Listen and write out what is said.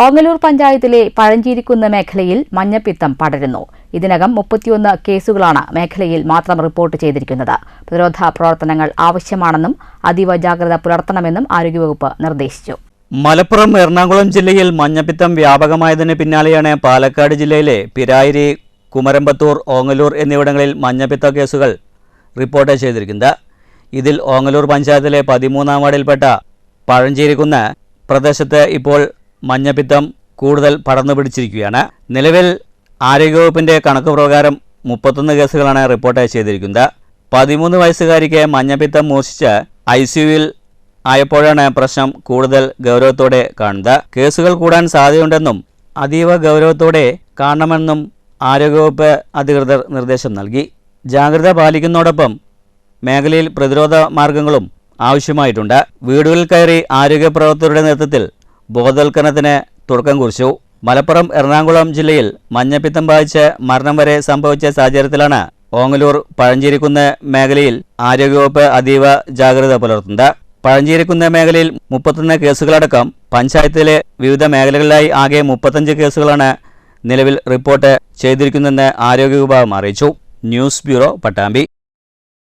ഓങ്ങല്ലൂർ പഞ്ചായത്തിലെ പഴഞ്ചേരിക്കുന്ന് മേഖലയിൽ മഞ്ഞപ്പിത്തം പടരുന്നു. ഇതിനകം 31 കേസുകളാണ് മേഖലയിൽ മാത്രം റിപ്പോർട്ട് ചെയ്തിരിക്കുന്നത്. പ്രതിരോധ പ്രവർത്തനങ്ങൾ ആവശ്യമാണെന്നും അതീവ ജാഗ്രത പുലർത്തണമെന്നും ആരോഗ്യവകുപ്പ് നിർദ്ദേശിച്ചു. മലപ്പുറം, എറണാകുളം ജില്ലയിൽ മഞ്ഞപ്പിത്തം വ്യാപകമായതിന് പിന്നാലെയാണ് പാലക്കാട് ജില്ലയിലെ പിരായിരി, കുമരമ്പത്തൂർ, ഓങ്ങല്ലൂർ എന്നിവിടങ്ങളിൽ മഞ്ഞപ്പിത്ത കേസുകൾ റിപ്പോർട്ട് ചെയ്തിരിക്കുന്നത്. ഇതിൽ ഓങ്ങല്ലൂർ പഞ്ചായത്തിലെ 13-ാം വാർഡിൽപ്പെട്ട പഴഞ്ചേരിക്കുന്ന് പ്രദേശത്ത് ഇപ്പോൾ മഞ്ഞപ്പിത്തം കൂടുതൽ പടർന്നു പിടിച്ചിരിക്കുകയാണ്. നിലവിൽ ആരോഗ്യവകുപ്പിന്റെ കണക്ക് പ്രകാരം 31 കേസുകളാണ് റിപ്പോർട്ട് ചെയ്തിരിക്കുന്നത്. 13 വയസ്സുകാരിക്ക് മഞ്ഞപ്പിത്തം മൂർച്ഛിച്ച് ICUവിൽ ആയപ്പോഴാണ് പ്രശ്നം കൂടുതൽ ഗൗരവത്തോടെ കാണുന്നത്. കേസുകൾ കൂടാൻ സാധ്യതയുണ്ടെന്നും അതീവ ഗൗരവത്തോടെ കാണണമെന്നും ആരോഗ്യവകുപ്പ് അധികൃതർ നിർദ്ദേശം നൽകി. ജാഗ്രത പാലിക്കുന്നതോടൊപ്പം മേഖലയിൽ പ്രതിരോധ മാർഗങ്ങളും ആവശ്യമായിട്ടുണ്ട്. വീടുകളിൽ കയറി ആരോഗ്യ പ്രവർത്തകരുടെ നേതൃത്വത്തിൽ ബോധവൽക്കരണത്തിന് തുടക്കം കുറിച്ചു. മലപ്പുറം, എറണാകുളം ജില്ലയിൽ മഞ്ഞപ്പിത്തം ബാധിച്ച് മരണം വരെ സംഭവിച്ച സാഹചര്യത്തിലാണ് ഓങ്ങല്ലൂർ പഴഞ്ചേരിക്കുന്ന് മേഖലയിൽ ആരോഗ്യവകുപ്പ് അതീവ ജാഗ്രത പുലർത്തുന്നത്. പഴഞ്ചേരിക്കുന്ന് മേഖലയിൽ 31 കേസുകളടക്കം പഞ്ചായത്തിലെ വിവിധ മേഖലകളിലായി ആകെ 35 കേസുകളാണ് നിലവിൽ റിപ്പോർട്ട് ചെയ്തിരിക്കുന്നതെന്ന് ആരോഗ്യ വിഭാഗം അറിയിച്ചു. News bureau, Pattambi.